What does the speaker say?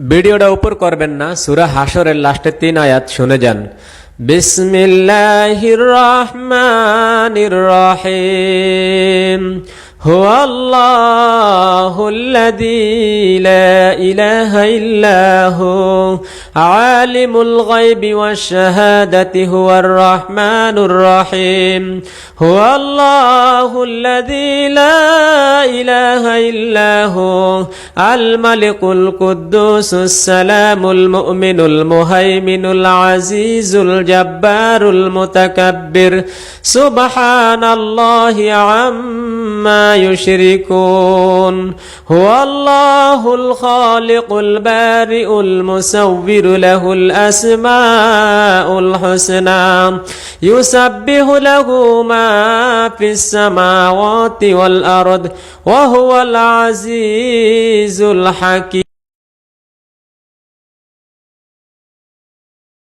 ভিডিওটা উপর করবেন না, সূরা হাশরের লাস্টে 3 আয়াত শুনে যান। বিসমিল্লাহির রহমানির রহিম হুয়াল্লাহুল্লাযী লা ইলাহা ইল্লাহু আলিমুল গায়বি ওয়াশ শাহাদাতি হুয়ার রহমানুর রহিম হুয়াল্লাহুল্লাযী লা ইলাহা ইল্লাহু আল মালিকুল কুদ্দুসুস সালামুল মুমিনুল মুহাইমিনুল আজিজুল জাব্বারুল মুতাকাব্বির সুবহানাল্লাহি আম্মা يشركون هو الله الخالق البارئ المصور له الأسماء الحسنى يسبح له ما في السماوات والأرض وهو العزيز الحكيم